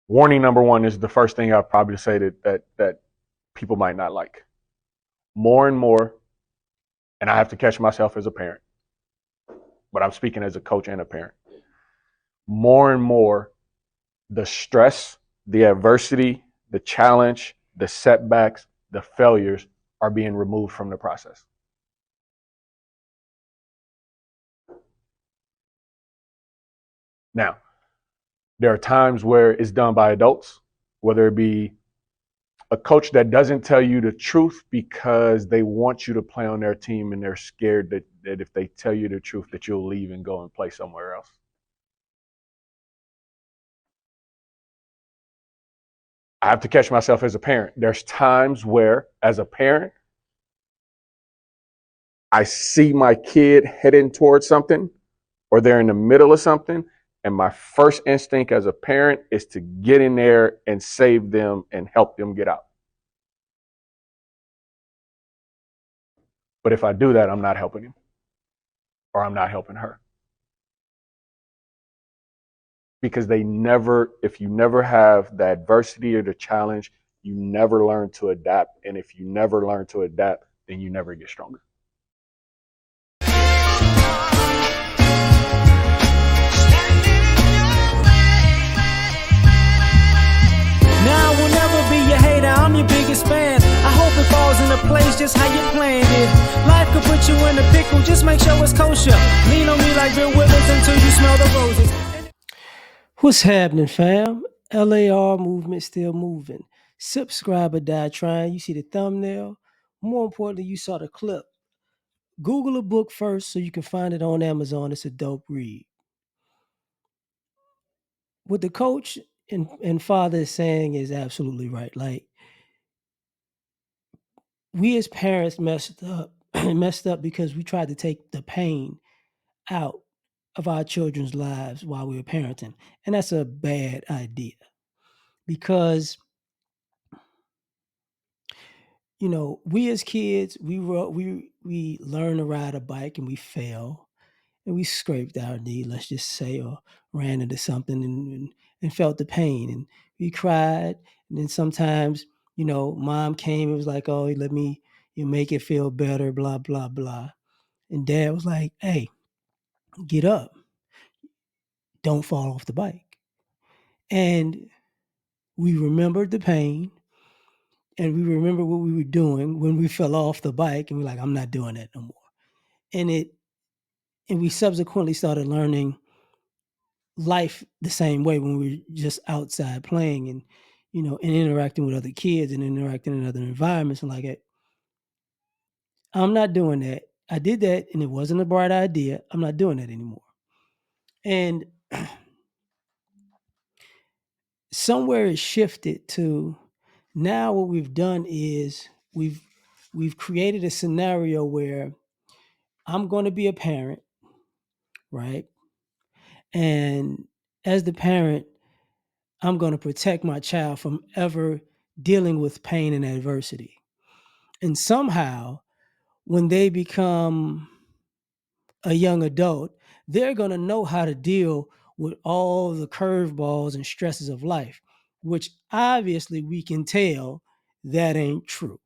Warning number one is the first thing I'd probably say that people might not like. More and more, and I have to catch myself as a parent, but I'm speaking as a coach and a parent. More and more, the stress, the adversity, the challenge, the setbacks, the failures are being removed from the process. Now, there are times where it's done by adults, whether it be a coach that doesn't tell you the truth because they want you to play on their team and they're scared that if they tell you the truth that you'll leave and go and play somewhere else. I have to catch myself as a parent. There's times where, as a parent, I see my kid heading towards something or they're in the middle of something. And my first instinct as a parent is to get in there and save them and help them get out. But if I do that, I'm not helping him or I'm not helping her. Because if you never have the adversity or the challenge, you never learn to adapt. And if you never learn to adapt, then you never get stronger. Now I will never be your hater, I'm your biggest fan. I hope it falls into place just how you planned it. Life could put you in a pickle, just make sure it's kosher. Lean on me like Bill Withers until you smell the roses. What's happening, fam? L.A.R. movement still moving. Subscribe or die trying. You see the thumbnail. More importantly, you saw the clip. Google a book first so you can find it on Amazon. It's a dope read. What the coach and father is saying is absolutely right. Like, we as parents messed up messed up because we tried to take the pain out of our children's lives while we were parenting. And that's a bad idea because we as kids, we learn to ride a bike and we fell and we scraped our knee, let's just say, or ran into something and felt the pain and we cried. And then sometimes, mom came and was like, oh, let me make it feel better, blah, blah, blah. And dad was like, hey, get up. Don't fall off the bike. And we remembered the pain and we remember what we were doing when we fell off the bike and we're like, I'm not doing that no more. And we subsequently started learning life the same way when we were just outside playing and and interacting with other kids and interacting in other environments and like I'm not doing that. I did that and it wasn't a bright idea. I'm not doing that anymore. And somewhere it shifted to now what we've done is we've created a scenario where I'm going to be a parent, right? And as the parent, I'm going to protect my child from ever dealing with pain and adversity. And somehow, when they become a young adult, they're going to know how to deal with all the curveballs and stresses of life, which obviously we can tell that ain't true.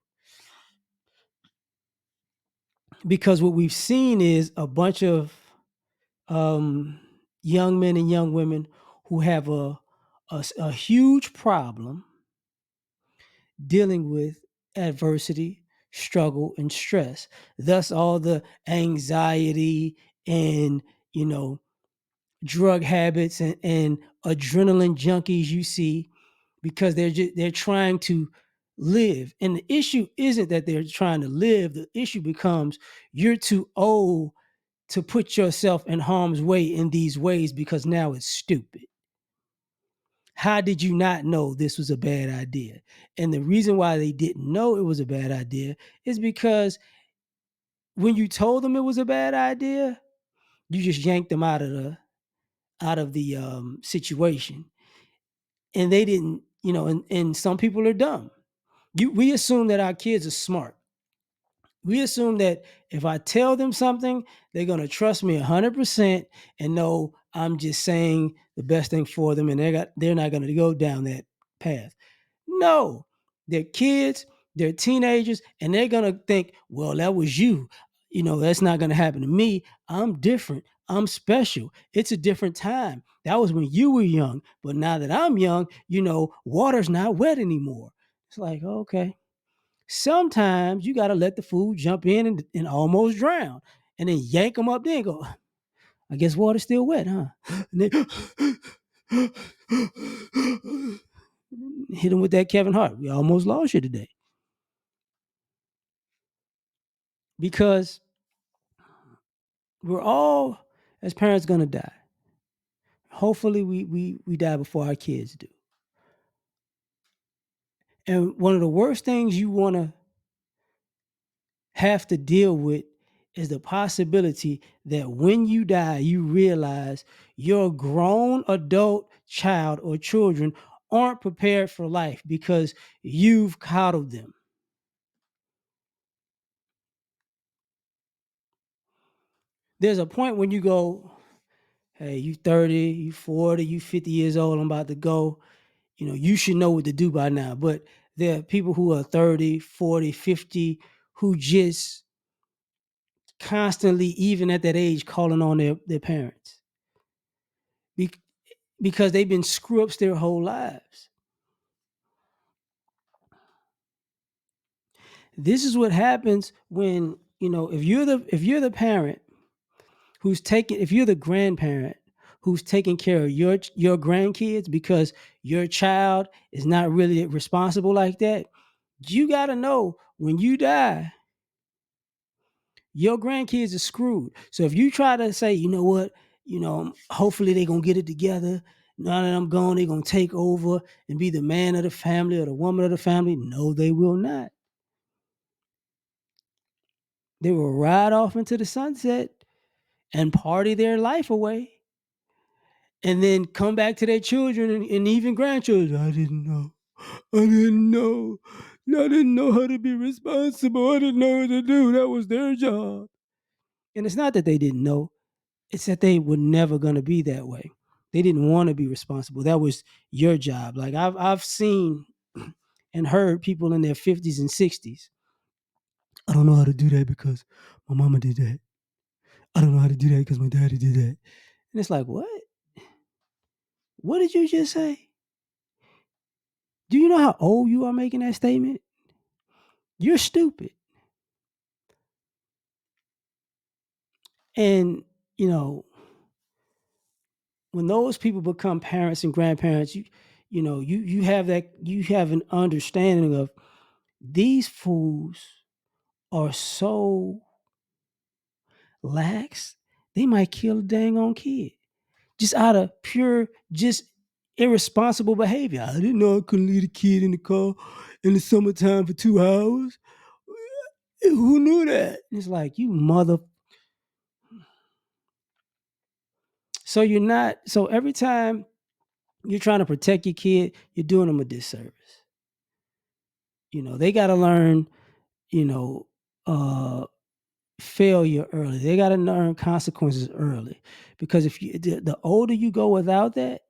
Because what we've seen is a bunch of young men and young women who have a huge problem dealing with adversity, struggle, and stress. Thus, all the anxiety and, drug habits and adrenaline junkies you see because they're trying to live. And the issue isn't that they're trying to live. The issue becomes you're too old to put yourself in harm's way in these ways because now it's stupid. How did you not know this was a bad idea? And the reason why they didn't know it was a bad idea is because when you told them it was a bad idea, you just yanked them out of the situation, and they didn't. And some people are dumb. We assume that our kids are smart, We assume that if I tell them something, they're going to trust me 100% and know I'm just saying the best thing for them, and they're not going to go down that path. No, they're kids, they're teenagers, and they're going to think, well, that was you. That's not going to happen to me. I'm different. I'm special. It's a different time. That was when you were young. But now that I'm young, water's not wet anymore. It's like, okay. Sometimes you got to let the food jump in and almost drown and then yank them up there and go, I guess water's still wet, huh? And then hit them with that Kevin Hart. We almost lost you today because we're all, as parents, going to die. Hopefully, we die before our kids do. And one of the worst things you want to have to deal with is the possibility that when you die, you realize your grown adult child or children aren't prepared for life because you've coddled them. There's a point when you go, hey, you 30, you 40, you 50 years old, I'm about to go. You should know what to do by now. But there are people who are 30, 40, 50 who just constantly, even at that age, calling on their parents because they've been screw ups their whole lives. This is what happens when, if you're the parent if you're the grandparent who's taking care of your grandkids because your child is not really responsible like that, you got to know when you die, your grandkids are screwed. So if you try to say, you know what, hopefully they're going to get it together. Now that I'm gone, they're going to take over and be the man of the family or the woman of the family. No, they will not. They will ride off into the sunset and party their life away and then come back to their children and even grandchildren. I didn't know. I didn't know. I didn't know how to be responsible. I didn't know what to do. That was their job. And it's not that they didn't know. It's that they were never going to be that way. They didn't want to be responsible. That was your job. Like I've seen and heard people in their 50s and 60s. I don't know how to do that because my mama did that. I don't know how to do that because my daddy did that. And it's like, what? What did you just say? Do you know how old you are making that statement? You're stupid. And, when those people become parents and grandparents, you have an understanding of these fools are so lax, they might kill a dang on kid just out of pure, just irresponsible behavior. I didn't know I couldn't leave a kid in the car in the summertime for 2 hours. Who knew that? It's like, you mother. So every time you're trying to protect your kid, you're doing them a disservice. They got to learn, you know, uh, failure early. They got to learn consequences early, because if the older you go without that,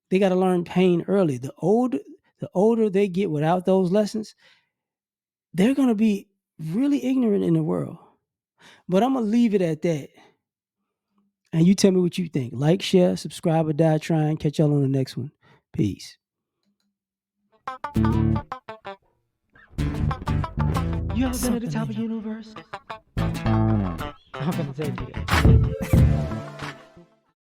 they got to learn pain early. The older they get without those lessons, they're going to be really ignorant in the world. But I'm going to leave it at that. And you tell me what you think. Like, share, subscribe, or die trying. Catch y'all on the next one. Peace. You ever been at the top of the universe? I'm going to tell you that.